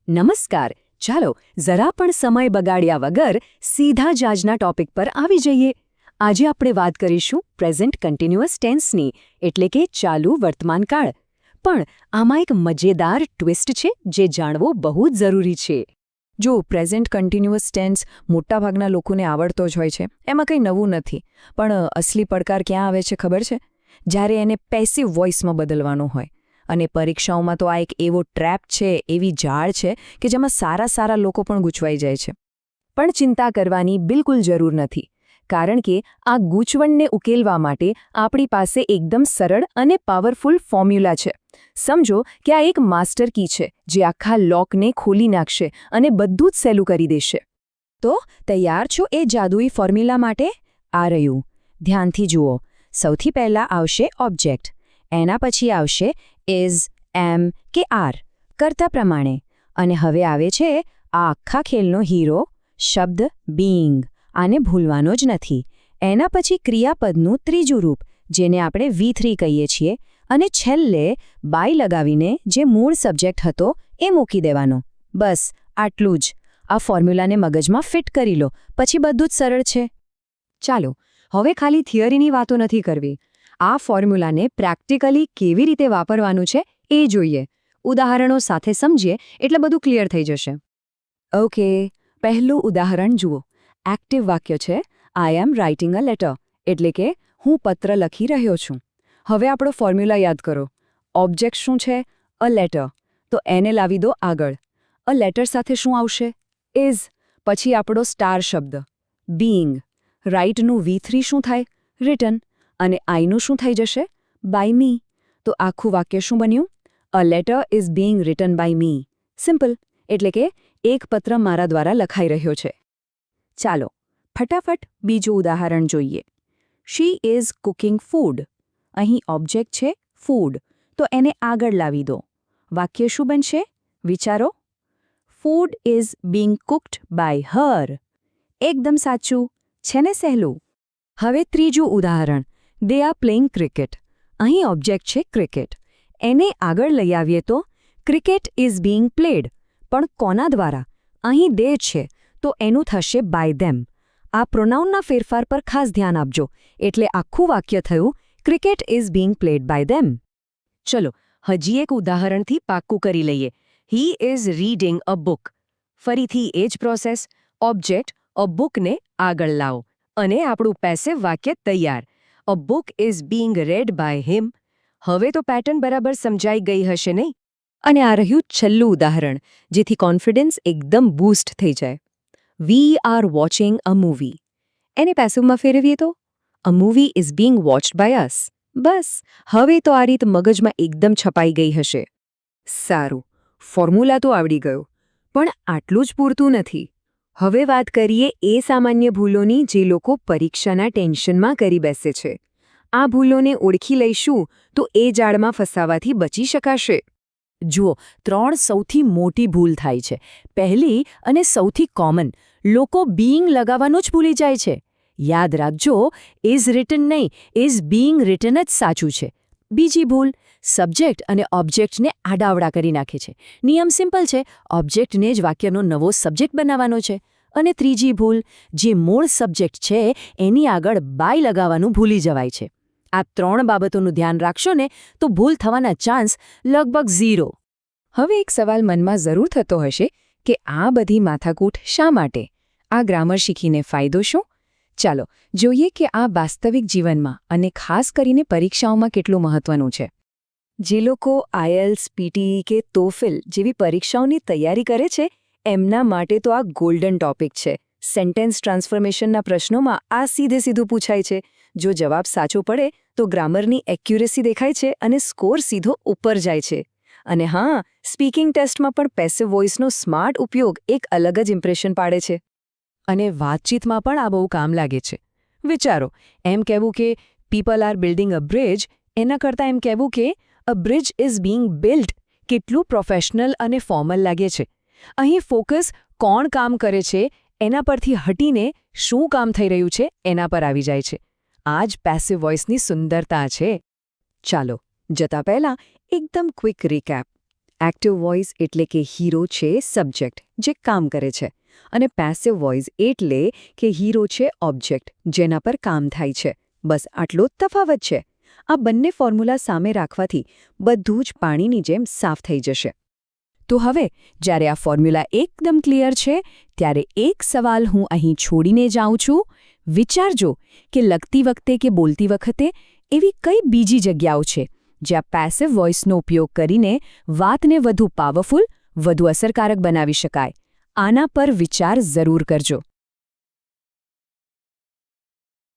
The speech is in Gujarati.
નમસ્કાર. ચાલો જરા પણ સમય બગાડ્યા વગર સીધા જ આજના ટોપિક પર આવી જઈએ. આજે આપણે વાત કરીશું પ્રેઝન્ટ કન્ટિન્યુઅસ ટેન્સની, એટલે કે ચાલુ વર્તમાનકાળ. પણ આમાં એક મજેદાર ટ્વિસ્ટ છે જે જાણવો બહુ જ જરૂરી છે. જો પ્રેઝન્ટ કન્ટિન્યુઅસ ટેન્સ મોટાભાગના લોકોને આવડતો જ હોય છે, એમાં કંઈ નવું નથી. પણ અસલી પડકાર ક્યાં આવે છે ખબર છે? જ્યારે એને પેસિવ વોઇસમાં બદલવાનો હોય. અને પરીક્ષાઓમાં તો આ એક એવો ટ્રેપ છે, એવી જાળ છે કે જેમાં સારા લોકો પણ ગૂંચવાઈ જાય છે. પણ ચિંતા કરવાની બિલકુલ જરૂર નથી, કારણ કે આ ગૂંચવણને ઉકેલવા માટે આપણી પાસે એકદમ સરળ અને પાવરફુલ ફોર્મ્યુલા છે. સમજો કે આ એક માસ્ટર કી છે જે આખા લોકને ખોલી નાખશે અને બધું જ સહેલું કરી દેશે. તો તૈયાર છો એ જાદુઈ ફોર્મ્યુલા માટે? આ રહ્યું, ધ્યાનથી જુઓ. સૌથી પહેલાં આવશે ઓબ્જેક્ટ, એના પછી આવશે ઇઝ, એમ કે આર, કરતા પ્રમાણે. અને હવે આવે છે આ આખા ખેલનો હીરો, શબ્દ બીઇંગ. આને ભૂલવાનો જ નથી. એના પછી ક્રિયાપદનું ત્રીજું રૂપ, જેને આપણે V3 કહીએ છીએ, અને છેલ્લે બાય લગાવીને જે મૂળ સબ્જેક્ટ હતો એ મૂકી દેવાનો. બસ આટલું જ. આ ફોર્મ્યુલાને મગજમાં ફિટ કરી લો, પછી બધું જ સરળ છે. ચાલો હવે ખાલી થિયરીની વાતો નથી કરવી. આ ફોર્મ્યુલાને પ્રેક્ટિકલી કેવી રીતે વાપરવાનું છે એ જોઈએ. ઉદાહરણો સાથે સમજીએ એટલે બધું ક્લિયર થઈ જશે. ઓકે, પહેલું ઉદાહરણ જુઓ. એક્ટિવ વાક્ય છે આઈ એમ રાઇટિંગ અ લેટર, એટલે કે હું પત્ર લખી રહ્યો છું. હવે આપણો ફોર્મ્યુલા યાદ કરો. ઓબ્જેક્ટ શું છે? A letter. તો એને લાવી દો આગળ. અ લેટર સાથે શું આવશે? ઇઝ. પછી આપણો સ્ટાર શબ્દ બીઇંગ. રાઇટનું V3 શું થાય? રિટન. અને આઈનું શું થઈ જશે? By me. તો આખું વાક્ય શું બન્યું? A letter is being written by me. Simple. એટલે કે એક પત્ર મારા દ્વારા લખાઈ રહ્યો છે. ચાલો ફટાફટ બીજું ઉદાહરણ જોઈએ. She is cooking food. અહીં ઓબ્જેક્ટ છે ફૂડ, તો એને આગળ લાવી દો. વાક્ય શું બનશે? વિચારો. Food is being cooked by her. એકદમ સાચું. છે ને સહેલું? હવે ત્રીજું ઉદાહરણ. They are playing cricket. અહીં ઓબ્જેક્ટ છે ક્રિકેટ. એને આગળ લઈ આવીએ તો ક્રિકેટ ઇઝ બીઇંગ પ્લેડ. પણ કોના દ્વારા? અહીં દે છે, તો એનું થશે બાય ધેમ. આ પ્રોનાઉનના ફેરફાર પર ખાસ ધ્યાન આપજો. એટલે આખું વાક્ય થયું cricket is being played by them. ચલો હજી એક ઉદાહરણથી પાક્કું કરી લઈએ. He is reading a book. ફરીથી એ જ પ્રોસેસ. ઓબ્જેક્ટ અ બુકને આગળ લાવો અને આપણું પેસિવ વાક્ય તૈયાર. A book is being read by him. હવે તો પેટર્ન બરાબર સમજાઈ ગઈ હશે નહીં? અને આ રહ્યું છેલ્લું ઉદાહરણ, જેથી કોન્ફિડન્સ એકદમ બૂસ્ટ થઈ જાય. We are watching a movie. એને પેસિવમાં ફેરવીએ તો a movie is being watched by us. બસ હવે તો આ રીત મગજમાં એકદમ છપાઈ ગઈ હશે. સારું, ફોર્મ્યુલા તો આવડી ગયો. પણ આટલું જ પૂરતું નથી. હવે વાત કરીએ એ સામાન્ય ભૂલોની જે લોકો પરીક્ષાના ટેન્શનમાં કરી બેસે છે. આ ભૂલોને ઓળખી લઈશું તો એ જાળમાં ફસાવાથી બચી શકાશે. જુઓ, 3 સૌથી મોટી ભૂલ થાય છે. પહેલી અને સૌથી કોમન, લોકો બીઇંગ લગાવવાનું જ ભૂલી જાય છે. યાદ રાખજો, ઇઝ રિટન નહીં, ઇઝ બીઇંગ રિટન જ સાચું છે. બીજી ભૂલ, સબ્જેક્ટ અને ઓબ્જેક્ટને આડાવડા કરી નાખે છે. નિયમ સિમ્પલ છે, ઓબ્જેક્ટને જ વાક્યનો નવો સબ્જેક્ટ બનાવવાનો છે. અને ત્રીજી ભૂલ, જે મૂળ સબ્જેક્ટ છે એની આગળ બાય લગાવવાનું ભૂલી જવાય છે. આ 3 બાબતોનું ધ્યાન રાખશો ને તો ભૂલ થવાના ચાન્સ લગભગ 0. હવે એક સવાલ મનમાં જરૂર થતો હશે કે આ બધી માથાકૂટ શા માટે? આ ગ્રામર શીખીને ફાયદો શું? ચાલો જોઈએ કે આ વાસ્તવિક જીવનમાં અને ખાસ કરીને પરીક્ષાઓમાં કેટલું મહત્વનું છે. જે લોકો આઈએલ્સ, પીટી કે ટોફેલ જેવી પરીક્ષાઓની તૈયારી કરે છે એમના માટે તો આ ગોલ્ડન ટોપિક છે. સેન્ટેન્સ ટ્રાન્સફોર્મેશનના પ્રશ્નોમાં આ સીધું પૂછાય છે. જો જવાબ સાચો પડે તો ગ્રામરની એક્યુરેસી દેખાય છે અને સ્કોર સીધો ઉપર જાય છે. અને હા, સ્પીકિંગ ટેસ્ટમાં પણ પેસિવ વોઇસનો સ્માર્ટ ઉપયોગ એક અલગ જ ઇમ્પ્રેશન પાડે છે. અને વાતચીતમાં પણ આ બહુ કામ લાગે છે. વિચારો, એમ કહેવું કે people are building a bridge, એના કરતાં એમ કહેવું કે અ બ્રિજ ઇઝ બીઇંગ બિલ્ટ. કેટલું પ્રોફેશનલ અને ફોર્મલ લાગે છે. અહીં ફોકસ કોણ કામ કરે છે એના પરથી હટીને શું કામ થઈ રહ્યું છે એના પર આવી જાય છે. આ જ પેસિવ વોઇસની સુંદરતા છે. ચાલો જતા પહેલાં એકદમ ક્વિક રિકેપ. એક્ટિવ વોઇસ એટલે કે હીરો છે સબ્જેક્ટ જે કામ કરે છે અને પેસિવ વોઇસ એટલે કે હીરો છે ઓબ્જેક્ટ જેના પર કામ થાય છે. બસ આટલો જ તફાવત છે. આ બંને ફોર્મ્યુલા સામે રાખવાથી બધું જ પાણીની જેમ સાફ થઈ જશે. તો હવે જ્યારે આ ફોર્મ્યુલા એકદમ ક્લિયર છે ત્યારે એક સવાલ હું અહીં છોડીને જાઉં છું. વિચારજો કે લખતી વખતે કે બોલતી વખતે એવી કઈ બીજી જગ્યાઓ છે જ્યાં પેસિવ વોઇસનો ઉપયોગ કરીને વાતને વધુ પાવરફુલ, વધુ અસરકારક બનાવી શકાય. આના પર વિચાર જરૂર કરજો.